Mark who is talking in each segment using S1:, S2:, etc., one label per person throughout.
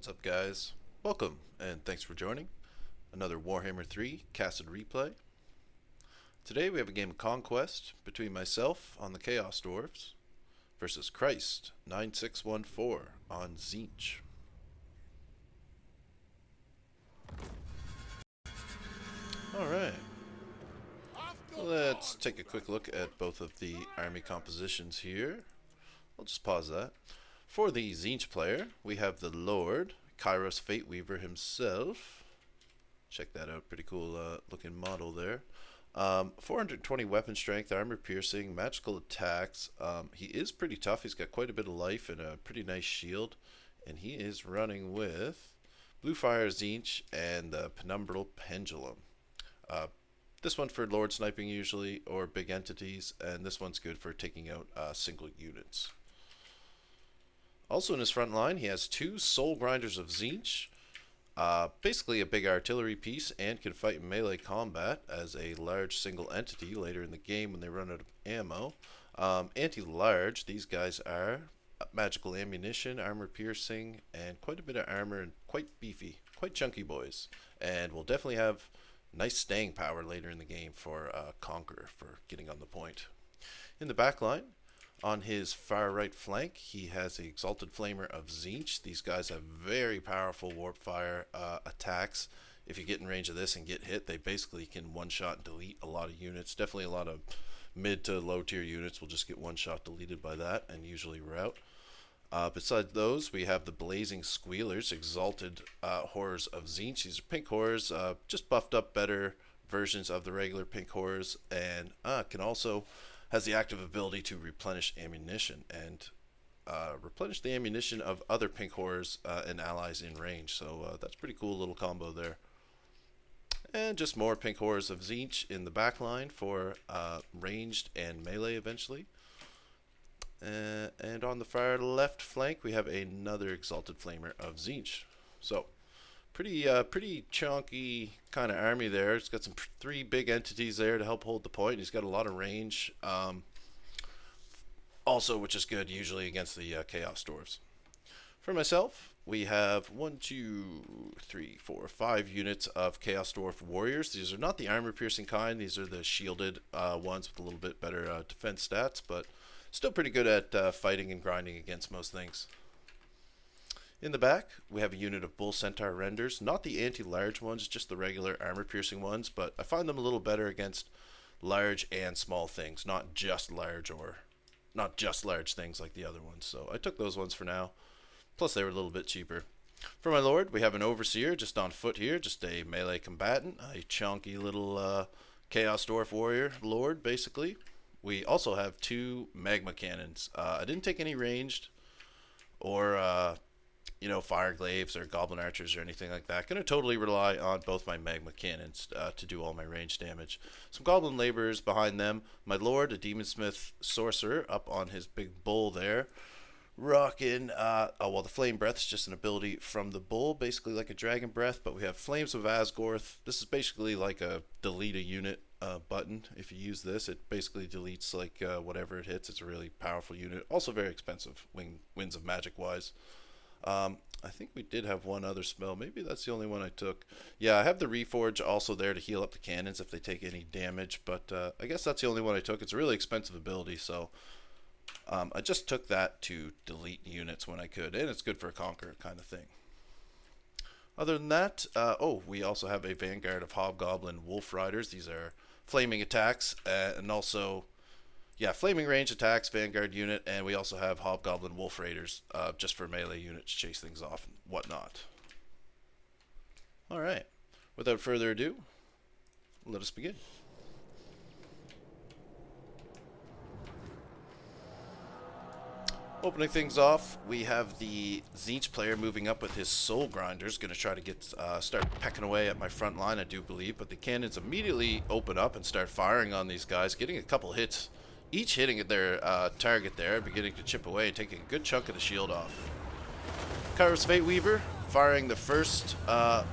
S1: What's up, guys? Welcome and thanks for joining another Warhammer 3 casted replay. Today we have a game of Conquest between myself on the Chaos Dwarfs versus Christ 9614 on Tzeentch. Alright, let's take a quick look at both of the army compositions here. I'll just pause that. For the Tzeentch player, we have the Lord, Kairos Fateweaver himself. Check that out, pretty cool looking model there. 420 weapon strength, armor piercing, magical attacks. He is pretty tough, he's got quite a bit of life and a pretty nice shield. And he is running with Blue Fire Tzeentch and the Penumbral Pendulum. This one for Lord sniping usually, or big entities, and this one's good for taking out single units. Also in his front line, he has two Soul Grinders of Tzeentch, basically a big artillery piece, and can fight in melee combat as a large single entity later in the game when they run out of ammo. Anti-large, these guys are magical ammunition, armor piercing, and quite a bit of armor, and quite beefy, quite chunky boys. And will definitely have nice staying power later in the game for Conqueror for getting on the point. In the back line, on his far right flank, he has the Exalted Flamer of Tzeentch. These guys have very powerful warp fire attacks. If you get in range of this and get hit, they basically can one-shot and delete a lot of units. Definitely a lot of mid to low tier units will just get one-shot deleted by that and usually rout. Besides those, we have the Blazing Squealers, Exalted Horrors of Tzeentch. These are pink horrors, just buffed up better versions of the regular pink horrors, and can also has the active ability to replenish ammunition and replenish the ammunition of other pink horrors and allies in range. So that's pretty cool little combo there. And just more pink horrors of Tzeentch in the back line for ranged and melee eventually. And on the far left flank, we have another Exalted Flamer of Tzeentch. So pretty chunky kind of army there. It's got some three big entities there to help hold the point. He's got a lot of range, also, which is good usually against the Chaos Dwarfs. For myself, we have 5 units of Chaos Dwarf Warriors. These are not the armor piercing kind. These are the shielded ones with a little bit better defense stats, but still pretty good at fighting and grinding against most things. In the back, we have a unit of Bull Centaur Renders, not the anti-large ones, just the regular armor-piercing ones, but I find them a little better against large and small things, not just large things like the other ones. So I took those ones for now, plus they were a little bit cheaper. For my Lord, we have an Overseer just on foot here, just a melee combatant, a chunky little Chaos Dwarf Warrior Lord, basically. We also have two Magma Cannons. I didn't take any ranged or fire glaives or goblin archers or anything like that. Gonna totally rely on both my magma cannons to do all my range damage. Some goblin laborers behind them. My Lord, a demonsmith sorcerer, up on his big bull there, rocking. The flame breath is just an ability from the bull, basically like a dragon breath. But we have flames of Asgorth. This is basically like a delete a unit button. If you use this, it basically deletes like whatever it hits. It's a really powerful unit. Also very expensive, winds of magic wise. I think we did have one other spell. Maybe that's the only one I took. Yeah, I have the Reforge also there to heal up the cannons if they take any damage, but I guess that's the only one I took. It's a really expensive ability, so I just took that to delete units when I could, and it's good for a conquer kind of thing. Other than that, we also have a Vanguard of Hobgoblin Wolf Riders. These are flaming attacks, and also flaming range attacks, Vanguard unit, and we also have Hobgoblin Wolf Raiders just for melee units to chase things off and whatnot. Alright, without further ado, let us begin. Opening things off, we have the Tzeentch player moving up with his Soul Grinders, going to try to start pecking away at my front line, I do believe, but the cannons immediately open up and start firing on these guys, getting a couple hits. Each hitting at their target there, beginning to chip away, taking a good chunk of the shield off. Kairos Fateweaver firing the first, fire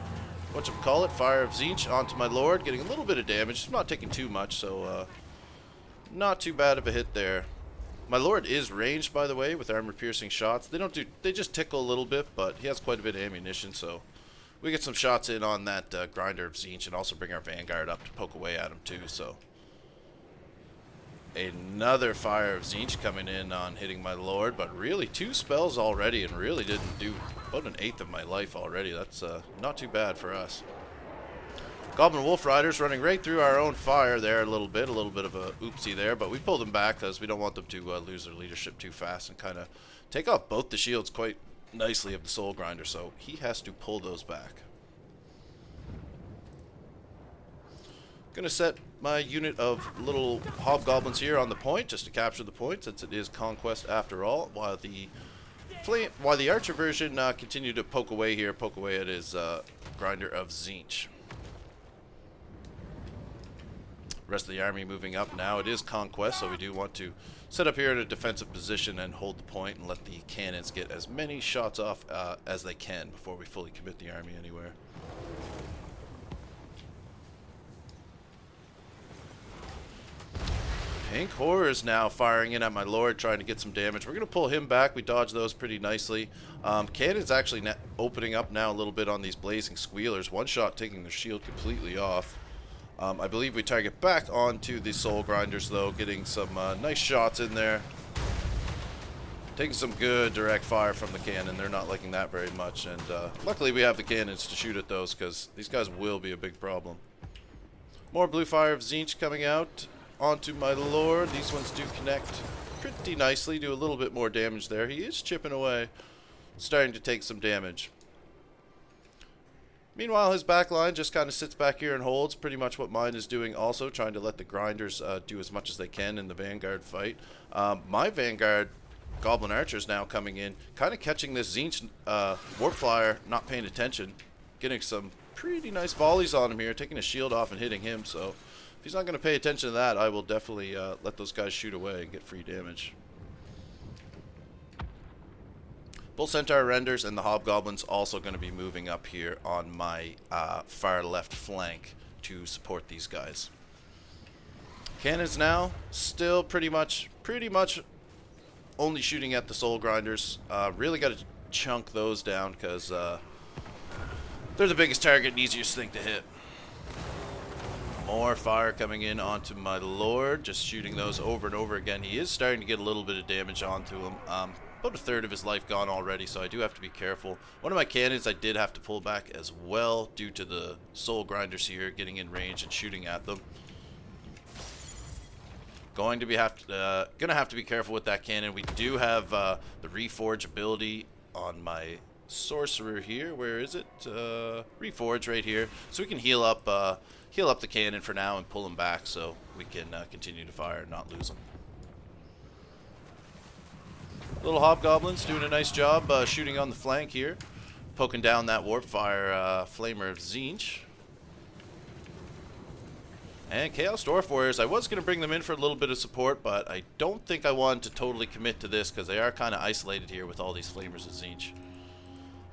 S1: of Tzeentch onto my Lord, getting a little bit of damage. I'm not taking too much, so not too bad of a hit there. My Lord is ranged, by the way, with armor-piercing shots. They just tickle a little bit, but he has quite a bit of ammunition, so we get some shots in on that grinder of Tzeentch, and also bring our Vanguard up to poke away at him too. So another fire of Tzeentch coming in on hitting my Lord, but really 2 spells already, and really didn't do about 1/8 of my life already. That's not too bad for us. Goblin Wolf Riders running right through our own fire there a little bit of a oopsie there, but we pulled them back because we don't want them to lose their leadership too fast and kind of take off both the shields quite nicely of the Soul Grinder, so he has to pull those back. Gonna set my unit of little hobgoblins here on the point just to capture the point, since it is Conquest after all, while the archer version continue to poke away at his grinder of Tzeentch. Rest of the army moving up now. It is Conquest, so we do want to set up here in a defensive position and hold the point and let the cannons get as many shots off as they can before we fully commit the army anywhere. Pink Horrors now firing in at my Lord, trying to get some damage. We're going to pull him back. We dodge those pretty nicely. Cannon's actually opening up now a little bit on these Blazing Squealers. One shot taking their shield completely off. I believe we target back onto the Soul Grinders, though, getting some nice shots in there. Taking some good direct fire from the cannon. They're not liking that very much, and luckily we have the cannons to shoot at those, because these guys will be a big problem. More blue fire of Tzeentch coming out onto my Lord. These ones do connect pretty nicely, do a little bit more damage there. He is chipping away, starting to take some damage. Meanwhile, his back line just kind of sits back here and holds, pretty much what mine is doing also, trying to let the grinders do as much as they can in the Vanguard fight. My Vanguard Goblin Archers now coming in, kind of catching this Tzeentch Warp Flyer, not paying attention, getting some pretty nice volleys on him here, taking his shield off and hitting him, so if he's not going to pay attention to that, I will definitely let those guys shoot away and get free damage. Bull Centaur Renders and the Hobgoblins also going to be moving up here on my far left flank to support these guys. Cannons now still pretty much only shooting at the Soul Grinders. Really got to chunk those down because they're the biggest target and easiest thing to hit. More fire coming in onto my Lord, just shooting those over and over again. He is starting to get a little bit of damage onto him. About 1/3 of his life gone already, so I do have to be careful. One of my cannons I did have to pull back as well due to the Soul Grinders here getting in range and shooting at them. Gonna have to be careful with that cannon. We do have the Reforge ability on my Sorcerer here. Where is it? Reforge right here, so we can heal up the cannon for now and pull him back, so we can continue to fire and not lose him. Little Hobgoblins doing a nice job shooting on the flank here, poking down that Warp Fire Flamer of Tzeentch. And Chaos Dwarf Warriors, I was going to bring them in for a little bit of support, but I don't think I wanted to totally commit to this because they are kind of isolated here with all these Flamers of Tzeentch.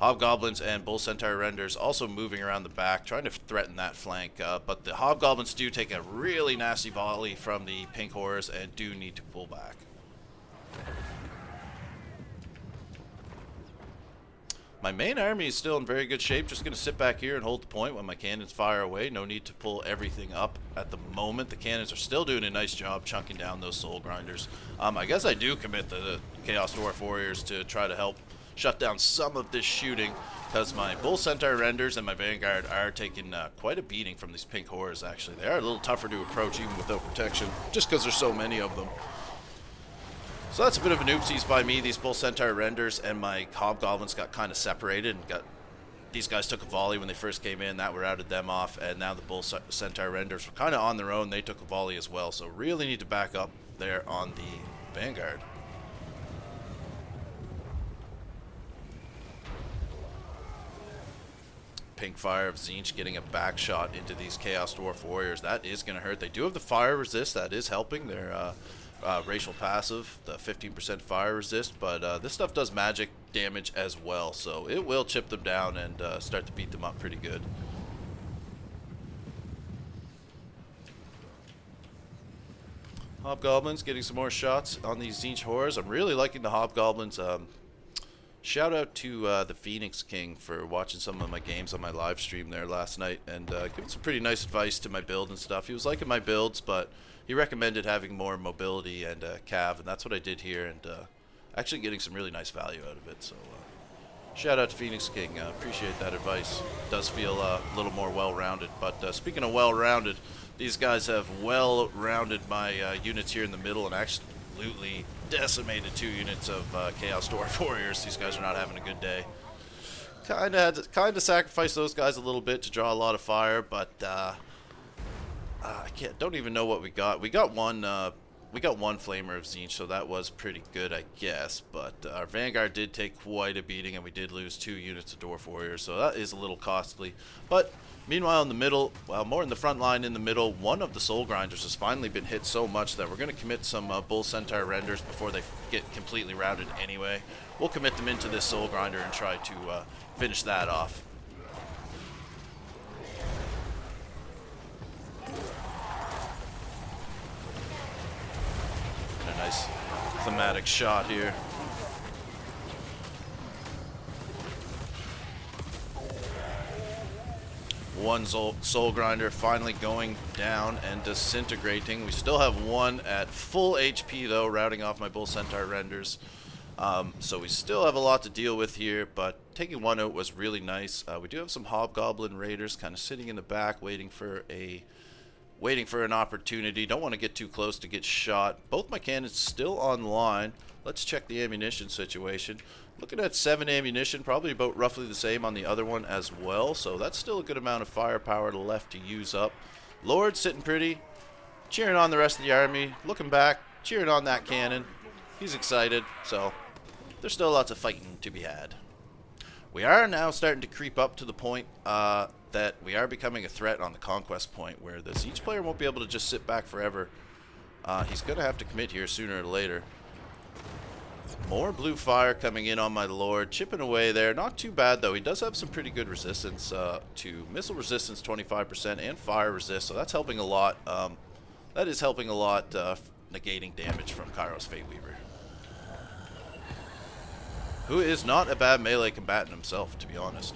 S1: Hobgoblins and Bull Centaur Renders also moving around the back, trying to threaten that flank, but the Hobgoblins do take a really nasty volley from the Pink Horrors and do need to pull back. My main army is still in very good shape, just going to sit back here and hold the point when my cannons fire away. No need to pull everything up at the moment. The cannons are still doing a nice job chunking down those Soul Grinders. I guess I do commit the Chaos Dwarf Warriors to try to help shut down some of this shooting, because my Bull Centaur Renders and my Vanguard are taking quite a beating from these Pink Horrors, actually. They are a little tougher to approach even without protection, just because there's so many of them. So that's a bit of an oopsies by me. These Bull Centaur Renders and my Hobgoblins got kind of separated, and these guys took a volley when they first came in. That routed them off, and now the Bull Centaur Renders were kind of on their own. They took a volley as well, so really need to back up there on the Vanguard. Pink Fire of Tzeentch getting a back shot into these Chaos Dwarf Warriors. That is going to hurt. They do have the fire resist. That is helping their racial passive, the 15% fire resist, but this stuff does magic damage as well, so it will chip them down and start to beat them up pretty good. Hobgoblins getting some more shots on these Tzeentch horrors. I'm really liking the Hobgoblins. Shout out to the Phoenix King for watching some of my games on my live stream there last night and giving some pretty nice advice to my build and stuff. He was liking my builds, but he recommended having more mobility and cav, and that's what I did here, and actually getting some really nice value out of it. So shout out to Phoenix King. Appreciate that advice. Does feel a little more well-rounded. But speaking of well-rounded, these guys have well-rounded my units here in the middle and absolutely decimated 2 units of Chaos Dwarf Warriors. These guys are not having a good day. Kind of sacrificed those guys a little bit to draw a lot of fire, but don't even know what we got. We got one Flamer of Tzeentch, so that was pretty good, I guess. But our Vanguard did take quite a beating, and we did lose 2 units of Dwarf Warriors, so that is a little costly. But meanwhile, in the middle, well, more in the front line in the middle, one of the Soul Grinders has finally been hit so much that we're going to commit some Bull Centaur Renders before they get completely routed anyway. We'll commit them into this Soul Grinder and try to finish that off. And a nice thematic shot here. One Soul Grinder finally going down and disintegrating. We still have one at full HP though, routing off my Bull Centaur Renders. So we still have a lot to deal with here, but taking one out was really nice. We do have some Hobgoblin Raiders kind of sitting in the back waiting for an opportunity. Don't want to get too close to get shot. Both my cannons still online. Let's check the ammunition situation. Looking at 7 ammunition, probably about roughly the same on the other one as well. So that's still a good amount of firepower left to use up. Lord sitting pretty, cheering on the rest of the army, looking back, cheering on that cannon. He's excited, so there's still lots of fighting to be had. We are now starting to creep up to the point that we are becoming a threat on the Conquest point, where the Tzeentch player won't be able to just sit back forever. He's going to have to commit here sooner or later. More blue fire coming in on my Lord, chipping away there. Not too bad though. He does have some pretty good resistance to missile resistance, 25%, and fire resist, so that's helping a lot. That is helping a lot, negating damage from Kairos Fateweaver, who is not a bad melee combatant himself, to be honest.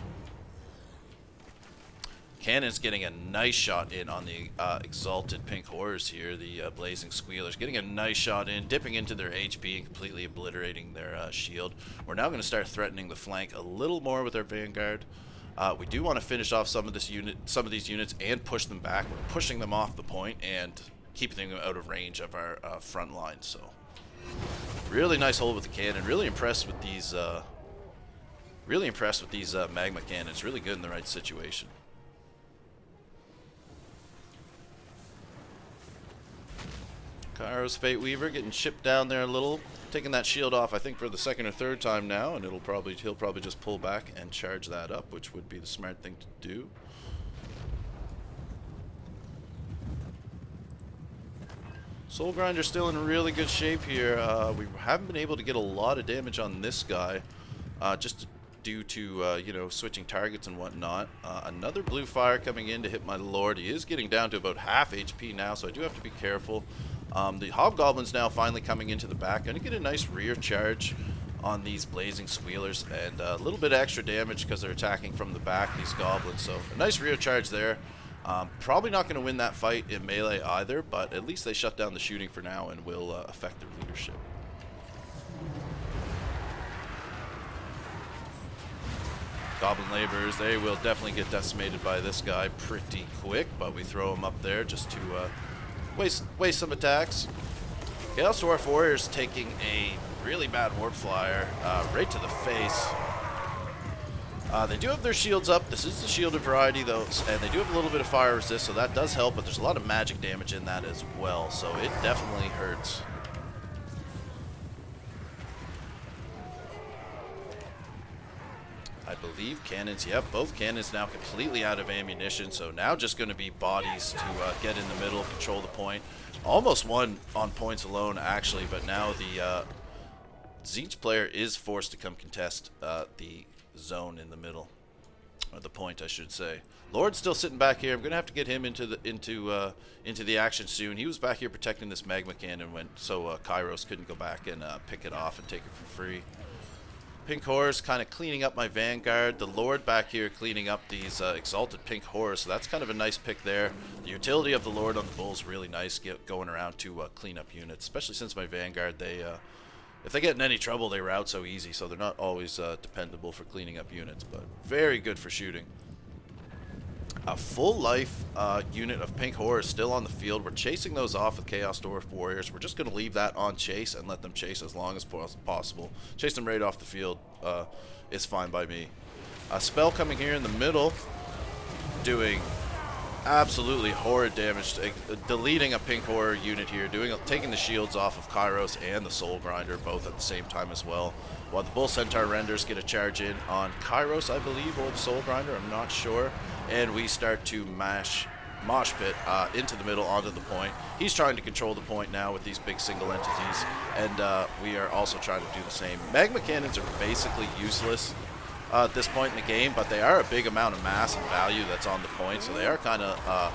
S1: Cannon's getting a nice shot in on the Exalted Pink Horrors here, the Blazing Squealers. Getting a nice shot in, dipping into their HP and completely obliterating their shield. We're now going to start threatening the flank a little more with our Vanguard. We do want to finish off some of these units and push them back. We're pushing them off the point and keeping them out of range of our front line. So really nice hold with the cannon. Really impressed with these magma cannons. Really good in the right situation. Kairos Fateweaver getting chipped down there a little, taking that shield off I think for the 2nd or 3rd time now, and he'll probably just pull back and charge that up, which would be the smart thing to do. Soul Grinder's still in really good shape here. We haven't been able to get a lot of damage on this guy, just due to you know, switching targets and whatnot. Another blue fire coming in to hit my Lord. He is getting down to about half HP now, so I do have to be careful. The Hobgoblins now finally coming into the back. Going to get a nice rear charge on these Blazing Squealers, and a little bit of extra damage because they're attacking from the back, these Goblins. So a nice rear charge there. Probably not going to win that fight in melee either, but at least they shut down the shooting for now and will affect their leadership. Goblin Laborers, they will definitely get decimated by this guy pretty quick, but we throw him up there just to waste some attacks. Chaos Dwarf Warriors taking a really bad Warp Flyer right to the face. They do have their shields up. This is the shielded variety though, and they do have a little bit of fire resist, so that does help, but there's a lot of magic damage in that as well, so it definitely hurts. I believe cannons, yep, both cannons now completely out of ammunition, so now just going to be bodies to get in the middle, control the point. Almost won on points alone, actually, but now the Tzeentch player is forced to come contest the zone in the middle. Or the point, I should say. Lord's still sitting back here. I'm gonna have to get him into the action soon. He was back here protecting this magma cannon so Kairos couldn't go back and pick it off and take it for free. Pink Horrors kind of cleaning up my Vanguard. The Lord back here cleaning up these Exalted Pink Horrors, so that's kind of a nice pick there. The utility of the Lord on the Bull is really nice, going around to clean up units, especially since my Vanguard, if they get in any trouble, they route so easy, so they're not always dependable for cleaning up units, but very good for shooting. A full life unit of Pink Horrors still on the field. We're chasing those off with Chaos Dwarf Warriors. We're just going to leave that on chase and let them chase as long as possible. Chase them right off the field is fine by me. A spell coming here in the middle, doing absolutely horrid damage, deleting a Pink Horror unit here, taking the shields off of Kairos and the Soul Grinder both at the same time as well. While the Bull Centaur Renders get a charge in on Kairos, I believe, or the Soul Grinder, I'm not sure. And we start to mosh pit into the middle onto the point. He's trying to control the point now with these big single entities, and we are also trying to do the same. Magma Cannons are basically useless at this point in the game, but they are a big amount of mass and value that's on the point, so they are kind of,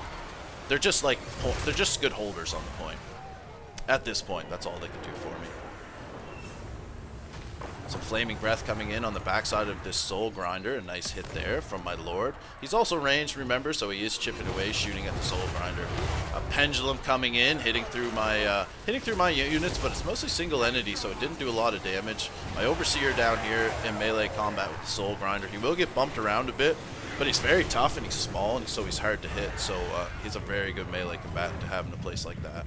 S1: they're just good holders on the point. At this point, that's all they can do for me. Some Flaming Breath coming in on the backside of this Soul Grinder. A nice hit there from my Lord. He's also ranged, remember, so he is chipping away, shooting at the Soul Grinder. A Pendulum coming in, hitting through my units, but it's mostly single entity, so it didn't do a lot of damage. My Overseer down here in melee combat with the Soul Grinder. He will get bumped around a bit, but he's very tough and he's small, and so he's hard to hit. So he's a very good melee combatant to have in a place like that.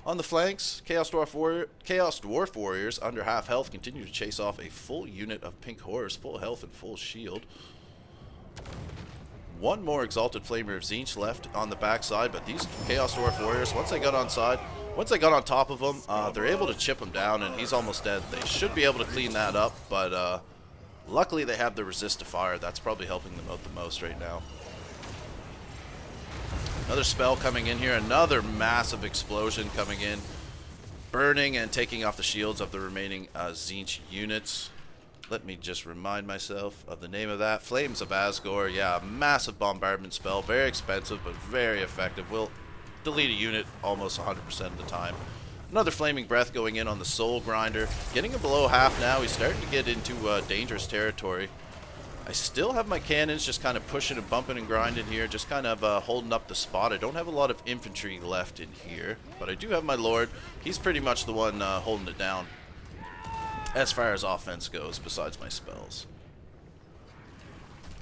S1: On the flanks, Chaos Dwarf Warriors, under half health, continue to chase off a full unit of Pink Horrors, full health and full shield. One more Exalted Flamer of Tzeentch left on the backside, but these Chaos Dwarf Warriors, once they got on top of him, they're able to chip him down, and he's almost dead. They should be able to clean that up, but luckily they have the resist to fire. That's probably helping them out the most right now. Another spell coming in here, another massive explosion coming in, burning and taking off the shields of the remaining Tzeentch units. Let me just remind myself of the name of that. Flames of Asgore. Yeah, a massive bombardment spell, very expensive but very effective. Will delete a unit almost 100% of the time. Another Flaming Breath going in on the Soul Grinder. Getting him below half now. He's starting to get into dangerous territory. I still have my cannons just kind of pushing and bumping and grinding here, just kind of holding up the spot. I don't have a lot of infantry left in here, but I do have my Lord. He's pretty much the one holding it down as far as offense goes, besides my spells.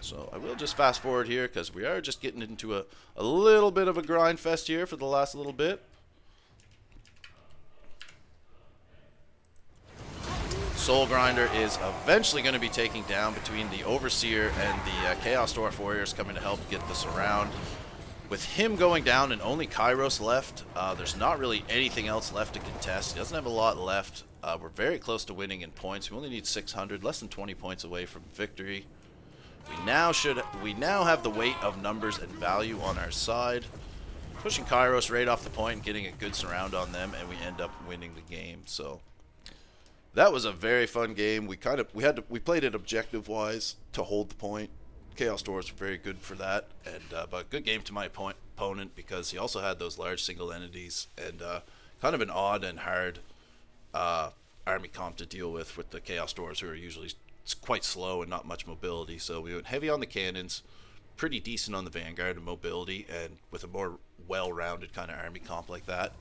S1: So I will just fast forward here, because we are just getting into a little bit of a grind fest here for the last little bit. Soul Grinder is eventually going to be taking down between the Overseer and the Chaos Dwarf Warriors coming to help get this around. With him going down and only Kairos left, there's not really anything else left to contest. He doesn't have a lot left. We're very close to winning in points. We only need 600, less than 20 points away from victory. We now have the weight of numbers and value on our side. Pushing Kairos right off the point and getting a good surround on them, and we end up winning the game. So that was a very fun game. We played it objective wise to hold the point. Chaos Dwarfs were very good for that, and but good game to my opponent, because he also had those large single entities and kind of an odd and hard army comp to deal with the Chaos Dwarfs, who are usually quite slow and not much mobility. So we went heavy on the cannons, pretty decent on the Vanguard and mobility, and with a more well-rounded kind of army comp like that,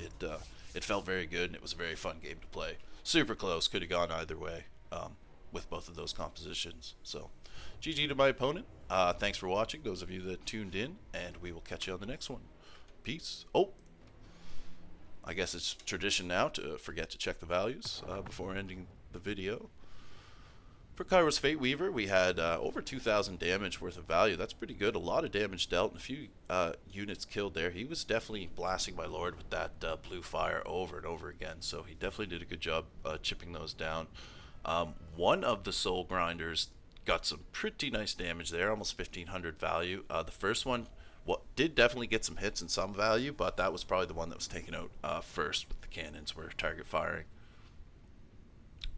S1: it felt very good, and it was a very fun game to play. Super close, could have gone either way with both of those compositions. So GG to my opponent. Thanks for watching, those of you that tuned in, and we will catch you on the next one. Peace. Oh, I guess it's tradition now to forget to check the values before ending the video. For Kairos Fate Weaver, we had over 2,000 damage worth of value. That's pretty good. A lot of damage dealt and a few units killed there. He was definitely blasting my Lord with that blue fire over and over again, so he definitely did a good job chipping those down. One of the Soul Grinders got some pretty nice damage there, almost 1,500 value. The first one did definitely get some hits and some value, but that was probably the one that was taken out first with the cannons were target firing.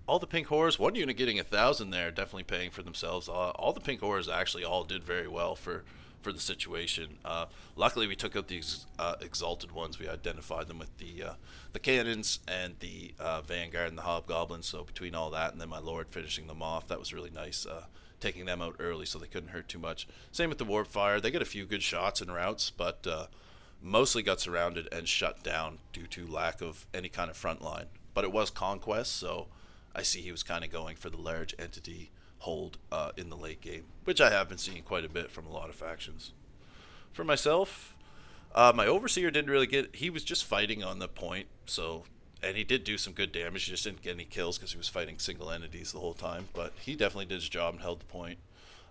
S1: all the pink horrors, one unit getting 1,000 there, definitely paying for themselves. All the pink horrors actually all did very well for the situation. Luckily, we took out these exalted ones. We identified them with the cannons and the vanguard and the hobgoblins. So between all that and then my lord finishing them off, that was really nice. Taking them out early so they couldn't hurt too much. Same with the warp fire. They got a few good shots and routes, but mostly got surrounded and shut down due to lack of any kind of front line. But it was Conquest, so I see he was kind of going for the large entity hold in the late game, which I have been seeing quite a bit from a lot of factions. For myself, my overseer didn't really get. He was just fighting on the point, so and he did do some good damage. He just didn't get any kills because he was fighting single entities the whole time. But he definitely did his job and held the point.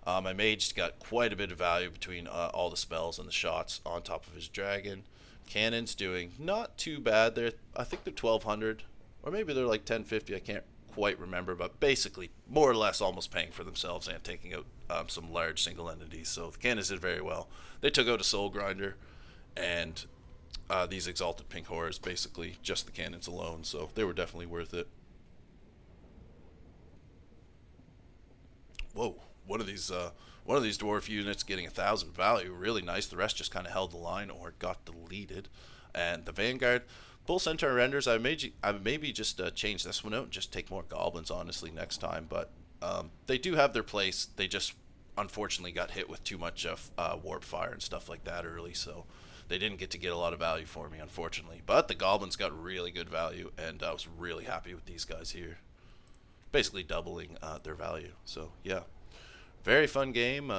S1: My mage got quite a bit of value between all the spells and the shots on top of his dragon. Cannon's doing not too bad. I think they're 1,200, or maybe they're like 1,050. I can't quite remember, but basically more or less almost paying for themselves and taking out some large single entities. So the cannons did very well. They took out a soul grinder and these exalted pink horrors, basically just the cannons alone. So they were definitely worth it. Whoa, one of these dwarf units getting 1,000 value, really nice. The rest just kind of held the line or got deleted. And the vanguard, full centaur renders. I maybe just change this one out and just take more goblins honestly next time. But they do have their place. They just unfortunately got hit with too much warp fire and stuff like that early, so they didn't get a lot of value for me, unfortunately. But the goblins got really good value, and I was really happy with these guys here, basically doubling their value. So yeah, very fun game.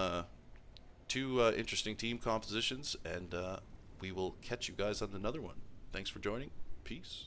S1: Two interesting team compositions, and we will catch you guys on another one. Thanks for joining. Peace.